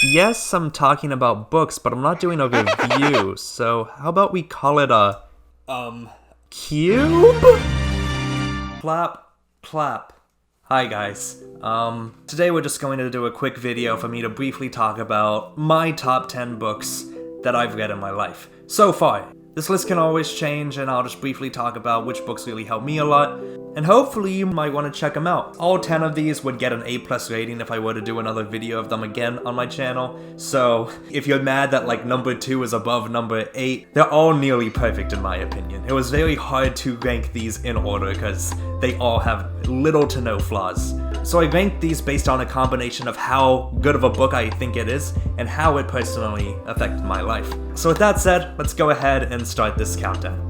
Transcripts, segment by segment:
Yes, I'm talking about books, but I'm not doing a review, so how about we call it a... cube? Clap, clap. Hi guys. Today we're just going to do a quick video for me to briefly talk about my top 10 books that I've read in my life so far. This list can always change, and I'll just briefly talk about which books really helped me a lot, and hopefully you might want to check them out. All 10 of these would get an A+ rating if I were to do another video of them again on my channel, so if you're mad that like number 2 is above number 8, they're all nearly perfect in my opinion. It was very hard to rank these in order because they all have little to no flaws. So I ranked these based on a combination of how good of a book I think it is and how it personally affected my life. So with that said, let's go ahead and start this countdown.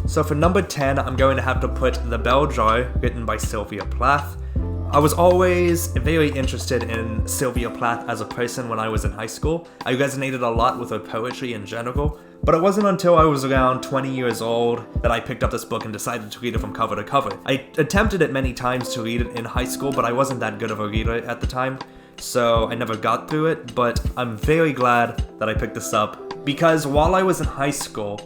So for number 10, I'm going to have to put The Bell Jar, written by Sylvia Plath. I was always very interested in Sylvia Plath as a person when I was in high school. I resonated a lot with her poetry in general, but it wasn't until I was around 20 years old that I picked up this book and decided to read it from cover to cover. I attempted it many times to read it in high school, but I wasn't that good of a reader at the time, so I never got through it, but I'm very glad that I picked this up, because while I was in high school,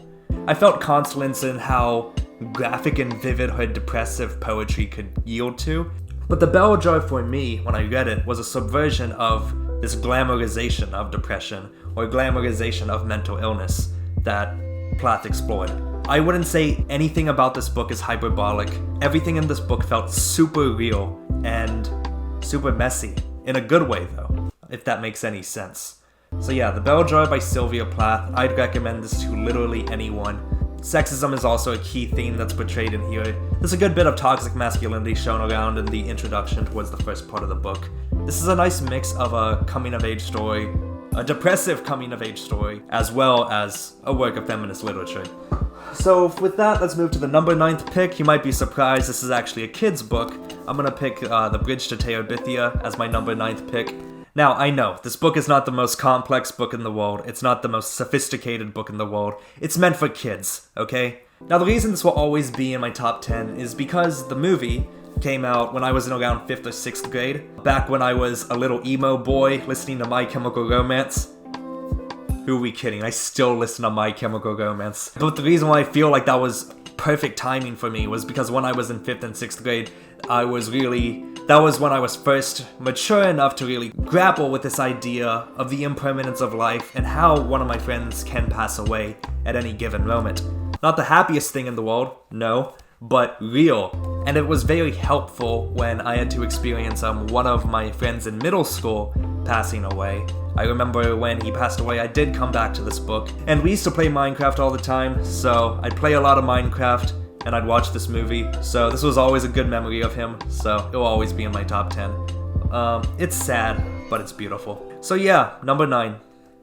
I felt consolence in how graphic and vivid her depressive poetry could yield to. But The Bell Jar for me, when I read it, was a subversion of this glamorization of depression, or glamorization of mental illness that Plath explored. I wouldn't say anything about this book is hyperbolic. Everything in this book felt super real and super messy. In a good way though, if that makes any sense. So yeah, The Bell Jar by Sylvia Plath, I'd recommend this to literally anyone. Sexism is also a key theme that's portrayed in here. There's a good bit of toxic masculinity shown around in the introduction towards the first part of the book. This is a nice mix of a coming-of-age story, a depressive coming-of-age story, as well as a work of feminist literature. So with that, let's move to the number 9th pick. You might be surprised, this is actually a kid's book. I'm gonna pick The Bridge to Terabithia as my number 9th pick. Now, I know, this book is not the most complex book in the world, it's not the most sophisticated book in the world, it's meant for kids, okay? Now, the reason this will always be in my top 10 is because the movie came out when I was in around 5th or 6th grade, back when I was a little emo boy listening to My Chemical Romance. Who are we kidding? I still listen to My Chemical Romance. But the reason why I feel like that was perfect timing for me was because when I was in 5th and 6th grade, that was when I was first mature enough to really grapple with this idea of the impermanence of life and how one of my friends can pass away at any given moment. Not the happiest thing in the world, no, but real. And it was very helpful when I had to experience one of my friends in middle school passing away. I remember when he passed away, I did come back to this book, and we used to play Minecraft all the time, so I'd play a lot of Minecraft, and I'd watch this movie, so this was always a good memory of him, so it will always be in my top 10. It's sad, but it's beautiful. So yeah, number 9.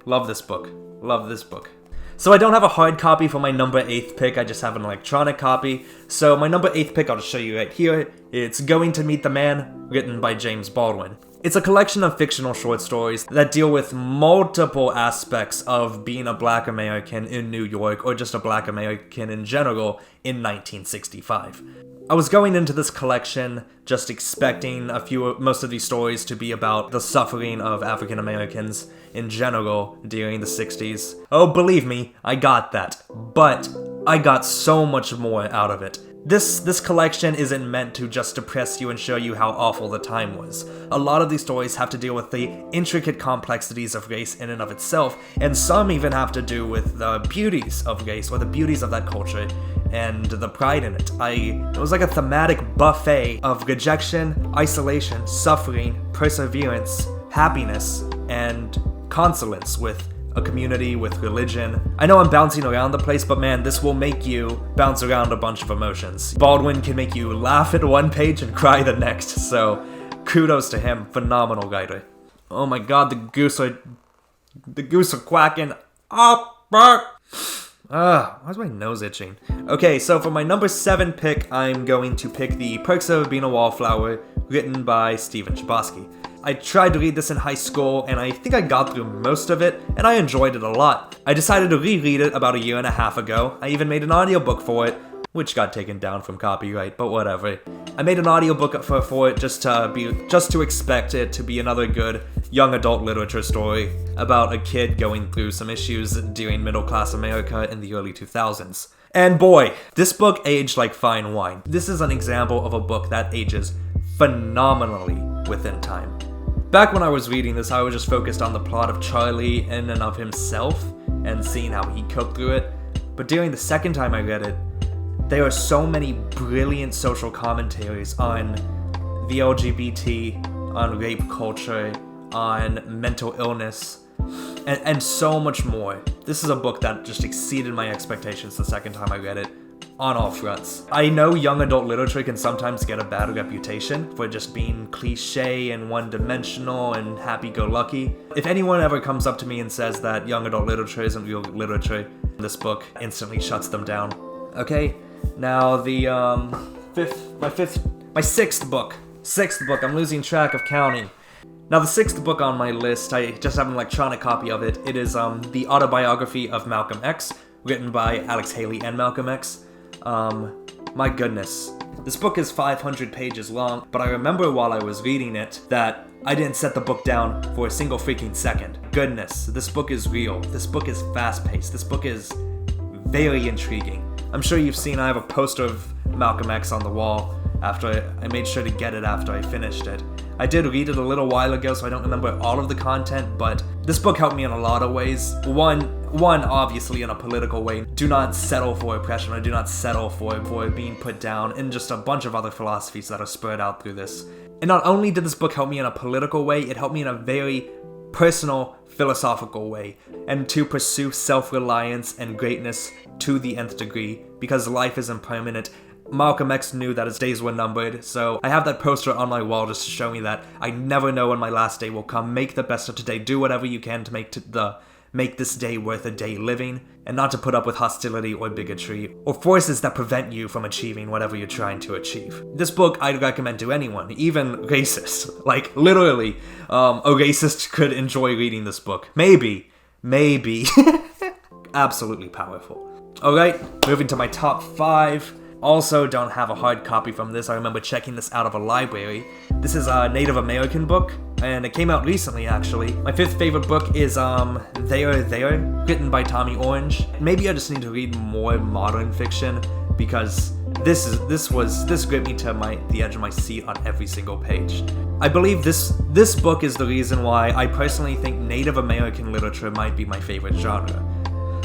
Love this book. Love this book. So I don't have a hard copy for my number 8th pick, I just have an electronic copy. So my number 8th pick, I'll just show you right here. It's Going to Meet the Man, written by James Baldwin. It's a collection of fictional short stories that deal with multiple aspects of being a Black American in New York, or just a Black American in general, in 1965. I was going into this collection just expecting most of these stories to be about the suffering of African Americans in general during the 60s. Oh, believe me, I got that. But I got so much more out of it. This collection isn't meant to just depress you and show you how awful the time was. A lot of these stories have to deal with the intricate complexities of race in and of itself, and some even have to do with the beauties of race, or the beauties of that culture, and the pride in it. It was like a thematic buffet of rejection, isolation, suffering, perseverance, happiness, and consolence with a community, with religion. I know I'm bouncing around the place, but man, this will make you bounce around a bunch of emotions. Baldwin can make you laugh at one page and cry the next, so kudos to him. Phenomenal writer. Oh my god, the goose are quacking. Why's my nose itching? Okay, so for my number 7 pick, I'm going to pick The Perks of Being a Wallflower, written by Stephen Chbosky. I tried to read this in high school, and I think I got through most of it, and I enjoyed it a lot. I decided to reread it about a year and a half ago. I even made an audiobook for it, which got taken down from copyright, but whatever. I made an audiobook for it just to expect it to be another good young adult literature story about a kid going through some issues during middle-class America in the early 2000s. And boy, this book aged like fine wine. This is an example of a book that ages phenomenally within time. Back when I was reading this, I was just focused on the plot of Charlie in and of himself and seeing how he coped through it. But during the second time I read it, there are so many brilliant social commentaries on the LGBT, on rape culture, on mental illness, and so much more. This is a book that just exceeded my expectations the second time I read it, on all fronts. I know young adult literature can sometimes get a bad reputation for just being cliche and one-dimensional and happy-go-lucky. If anyone ever comes up to me and says that young adult literature isn't real literature, this book instantly shuts them down. Okay, now the sixth book, I'm losing track of counting. Now the sixth book on my list, I just have an electronic copy of it. It is the autobiography of Malcolm X, written by Alex Haley and Malcolm X. My goodness. This book is 500 pages long, but I remember while I was reading it that I didn't set the book down for a single freaking second. Goodness, this book is real. This book is fast-paced. This book is very intriguing. I'm sure you've seen I have a poster of Malcolm X on the wall after I made sure to get it after I finished it. I did read it a little while ago, so I don't remember all of the content, but this book helped me in a lot of ways. One, obviously in a political way. Do not settle for oppression, or do not settle for being put down, and just a bunch of other philosophies that are spread out through this. And not only did this book help me in a political way, it helped me in a very personal, philosophical way, and to pursue self-reliance and greatness to the nth degree, because life is impermanent. Malcolm X knew that his days were numbered, so I have that poster on my wall just to show me that I never know when my last day will come. Make the best of today. Do whatever you can to make this day worth a day living, and not to put up with hostility or bigotry, or forces that prevent you from achieving whatever you're trying to achieve. This book I'd recommend to anyone, even racists. Like, literally, a racist could enjoy reading this book. Maybe. Absolutely powerful. Alright, moving to my top 5. Also don't have a hard copy from this. I remember checking this out of a library. This is a Native American book, and it came out recently, actually. My 5th favorite book is There, written by Tommy Orange. Maybe I just need to read more modern fiction, because this gripped me to the edge of my seat on every single page. I believe this book is the reason why I personally think Native American literature might be my favorite genre.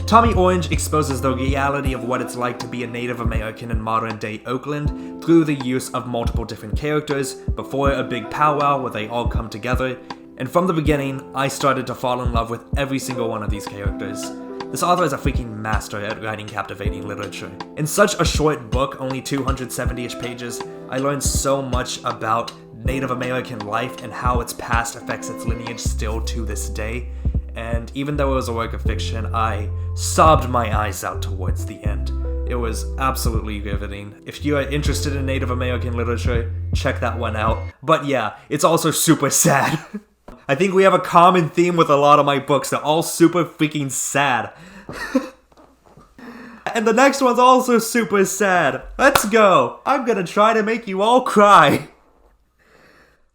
Tommy Orange exposes the reality of what it's like to be a Native American in modern-day Oakland through the use of multiple different characters before a big powwow where they all come together, and from the beginning, I started to fall in love with every single one of these characters. This author is a freaking master at writing captivating literature. In such a short book, only 270-ish pages, I learned so much about Native American life and how its past affects its lineage still to this day. And even though it was a work of fiction, I sobbed my eyes out towards the end. It was absolutely riveting. If you are interested in Native American literature, check that one out. But yeah, it's also super sad. I think we have a common theme with a lot of my books. They're all super freaking sad. And the next one's also super sad. Let's go. I'm gonna try to make you all cry.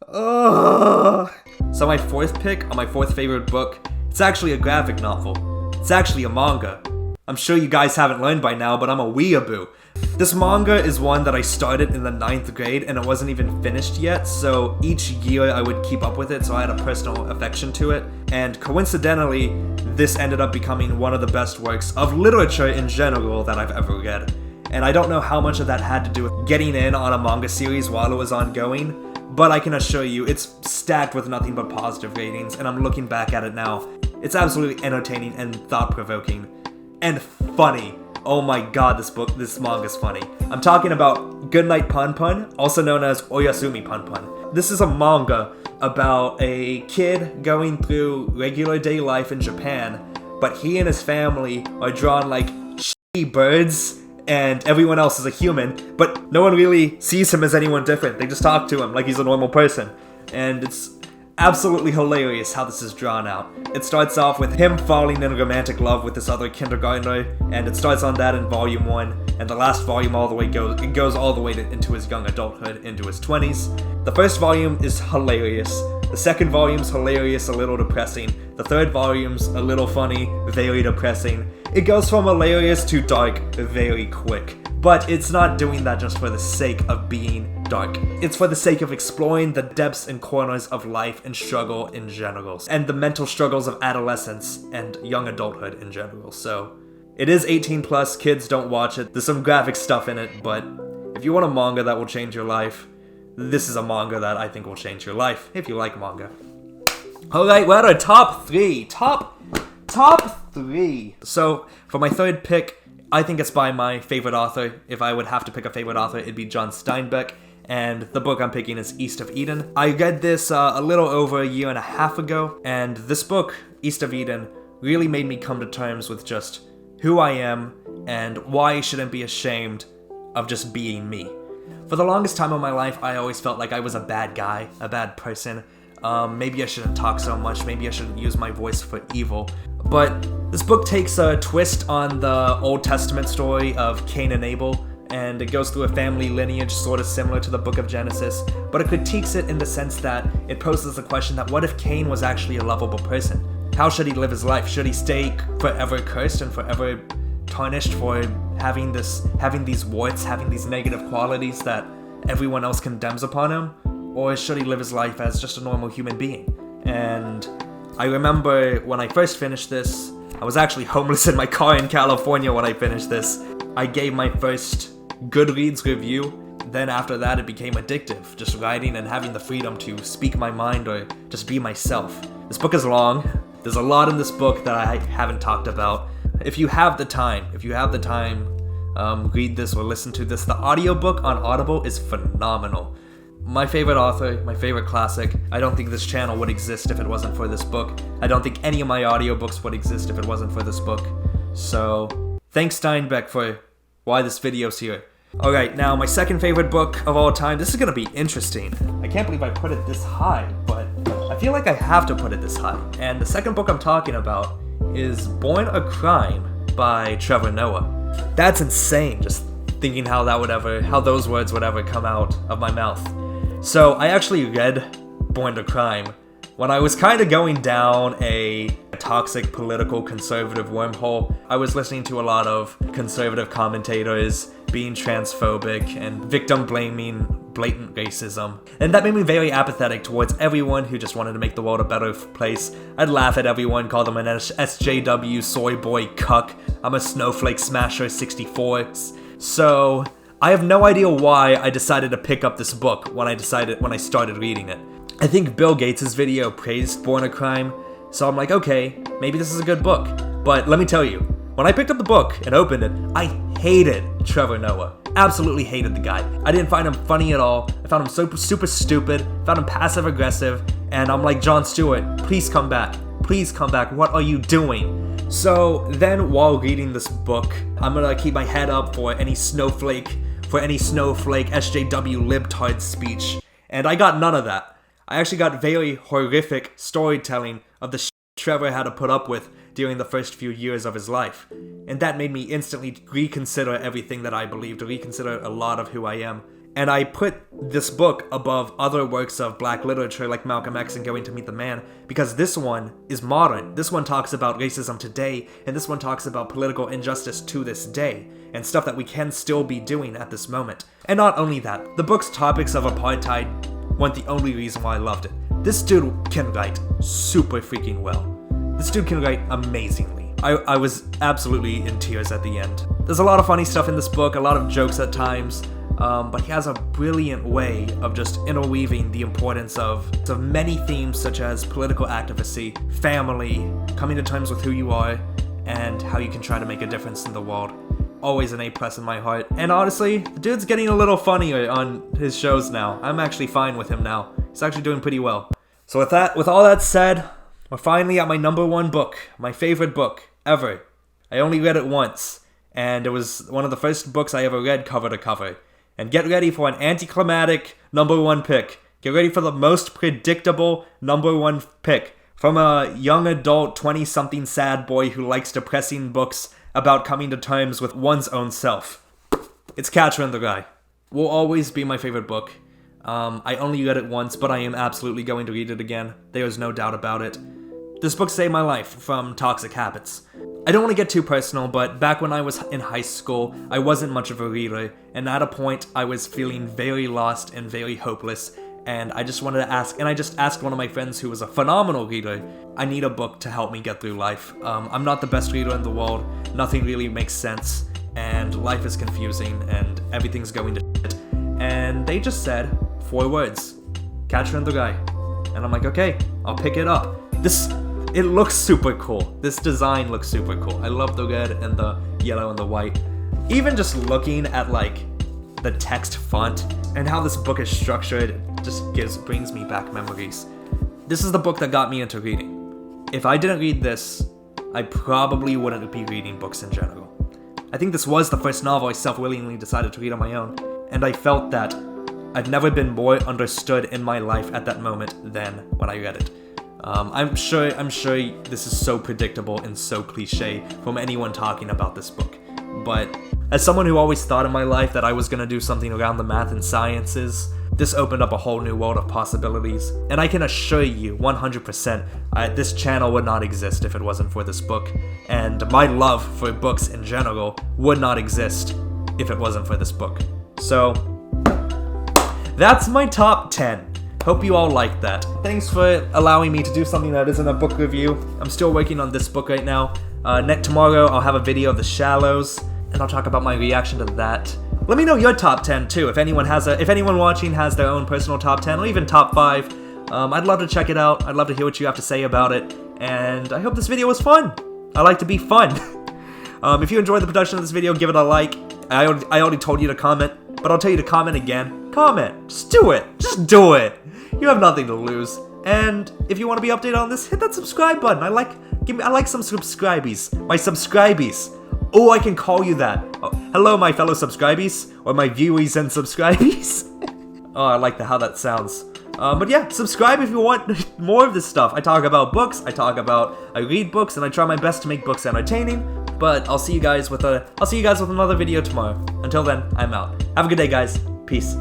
Ugh. So my 4th pick on my 4th favorite book, it's actually a graphic novel. It's actually a manga. I'm sure you guys haven't learned by now, but I'm a weeaboo. This manga is one that I started in the 9th grade and it wasn't even finished yet, so each year I would keep up with it, so I had a personal affection to it. And coincidentally, this ended up becoming one of the best works of literature in general that I've ever read. And I don't know how much of that had to do with getting in on a manga series while it was ongoing, but I can assure you, it's stacked with nothing but positive ratings, and I'm looking back at it now. It's absolutely entertaining and thought-provoking. And funny. Oh my god, this manga's funny. I'm talking about Goodnight Pun Pun, also known as Oyasumi Pun Pun. This is a manga about a kid going through regular day life in Japan, but he and his family are drawn like shitty birds, and everyone else is a human, but no one really sees him as anyone different. They just talk to him like he's a normal person. And it's absolutely hilarious how this is drawn out. It starts off with him falling in romantic love with this other kindergartner, and it starts on that in volume 1, and the last volume goes all the way into his young adulthood, into his 20s. The first volume is hilarious. The second volume's hilarious, a little depressing. The third volume's a little funny, very depressing. It goes from hilarious to dark very quick. But it's not doing that just for the sake of being dark. It's for the sake of exploring the depths and corners of life and struggle in general, and the mental struggles of adolescence and young adulthood in general. So, it is 18 plus, kids don't watch it. There's some graphic stuff in it, but if you want a manga that will change your life, this is a manga that I think will change your life, if you like manga. Alright, we're at our top 3. Top 3. So, for my third pick, I think it's by my favorite author. If I would have to pick a favorite author, it'd be John Steinbeck, and the book I'm picking is East of Eden. I read this a little over a year and a half ago, and this book, East of Eden, really made me come to terms with just who I am and why I shouldn't be ashamed of just being me. For the longest time of my life, I always felt like I was a bad guy, a bad person. Maybe I shouldn't talk so much, maybe I shouldn't use my voice for evil. But this book takes a twist on the Old Testament story of Cain and Abel, and it goes through a family lineage sort of similar to the book of Genesis, but it critiques it in the sense that it poses the question that what if Cain was actually a lovable person? How should he live his life? Should he stay forever cursed and forever tarnished for having these warts, having these negative qualities that everyone else condemns upon him? Or should he live his life as just a normal human being? And I remember when I first finished this, I was actually homeless in my car in California when I finished this. I gave my first Goodreads review, then after that it became addictive, just writing and having the freedom to speak my mind or just be myself. This book is long. There's a lot in this book that I haven't talked about. If you have the time, read this or listen to this. The audiobook on Audible is phenomenal. My favorite author, my favorite classic. I don't think this channel would exist if it wasn't for this book. I don't think any of my audiobooks would exist if it wasn't for this book. So, thanks Steinbeck for why this video's here. Alright, now my second favorite book of all time. This is gonna be interesting. I can't believe I put it this high, but I feel like I have to put it this high. And the second book I'm talking about is Born a Crime by Trevor Noah. That's insane, just thinking how those words would ever come out of my mouth. So I actually read Born a Crime when I was kind of going down a toxic political conservative wormhole. I was listening to a lot of conservative commentators being transphobic and victim blaming blatant racism, and that made me very apathetic towards everyone who just wanted to make the world a better place. I'd laugh at everyone, call them an SJW soy boy cuck. I'm a snowflake smasher 64. So I have no idea why I decided to pick up this book when I started reading it. I think Bill Gates' video praised Born a Crime, so I'm like, okay, maybe this is a good book. But let me tell you, when I picked up the book and opened it, I hated Trevor Noah. Absolutely hated the guy. I didn't find him funny at all. I found him super stupid, found him passive aggressive, and I'm like, Jon Stewart, please come back. Please come back. What are you doing? So then while reading this book, I'm gonna keep my head up for any snowflake SJW libtard speech, and I got none of that. I actually got very horrific storytelling of the shit Trevor had to put up with during the first few years of his life, and that made me instantly reconsider everything that I believed, reconsider a lot of who I am. And I put this book above other works of black literature like Malcolm X and Going to Meet the Man, because this one is modern. This one talks about racism today, and this one talks about political injustice to this day, and stuff that we can still be doing at this moment. And not only that, the book's topics of apartheid weren't the only reason why I loved it. This dude can write super freaking well. This dude can write amazingly. I was absolutely in tears at the end. There's a lot of funny stuff in this book, a lot of jokes at times, but he has a brilliant way of just interweaving the importance of many themes such as political advocacy, family, coming to terms with who you are, and how you can try to make a difference in the world. Always an A+ in my heart. And honestly, the dude's getting a little funnier on his shows now. I'm actually fine with him now. He's actually doing pretty well. So with all that said, we're finally at my number one book, my favorite book ever. I only read it once, and it was one of the first books I ever read cover to cover. And get ready for an anticlimactic number one pick. Get ready for the most predictable number one pick from a young adult 20-something sad boy who likes depressing books about coming to terms with one's own self. It's Catcher in the Rye. Will always be my favorite book. I only read it once, but I am absolutely going to read it again. There is no doubt about it. This book saved my life from toxic habits. I don't want to get too personal, but back when I was in high school, I wasn't much of a reader, and at a point, I was feeling very lost and very hopeless, and I just wanted to ask, and I just asked one of my friends who was a phenomenal reader, I need a book to help me get through life. I'm not the best reader in the world, nothing really makes sense, and life is confusing, and everything's going to shit. And they just said 4 words, Catcher in the Rye. And I'm like, okay, I'll pick it up. It looks super cool. This design looks super cool. I love the red and the yellow and the white. Even just looking at like the text font and how this book is structured just brings me back memories. This is the book that got me into reading. If I didn't read this, I probably wouldn't be reading books in general. I think this was the first novel I self-willingly decided to read on my own, and I felt that I've never been more understood in my life at that moment than when I read it. I'm sure this is so predictable and so cliche from anyone talking about this book, but as someone who always thought in my life that I was gonna do something around the math and sciences, this opened up a whole new world of possibilities, and I can assure you 100% this channel would not exist if it wasn't for this book, and my love for books in general would not exist if it wasn't for this book. So, that's my top 10. Hope you all liked that. Thanks for allowing me to do something that isn't a book review. I'm still working on this book right now. Tomorrow I'll have a video of The Shallows, and I'll talk about my reaction to that. Let me know your top 10 too, if anyone watching has their own personal top 10, or even top 5. I'd love to check it out. I'd love to hear what you have to say about it, and I hope this video was fun. I like to be fun. If you enjoyed the production of this video, give it a like. I already told you to comment, but I'll tell you to comment again. Comment. Just do it. Just do it. You have nothing to lose. And if you want to be updated on this, hit that subscribe button. I like some subscribies. My subscribies. Oh, I can call you that. Oh, hello, my fellow subscribies, or my viewies and subscribies. Oh, I like how that sounds. But yeah, subscribe if you want more of this stuff. I talk about books. I read books, and I try my best to make books entertaining. But I'll see you guys with another video tomorrow. Until then, I'm out. Have a good day, guys. Peace.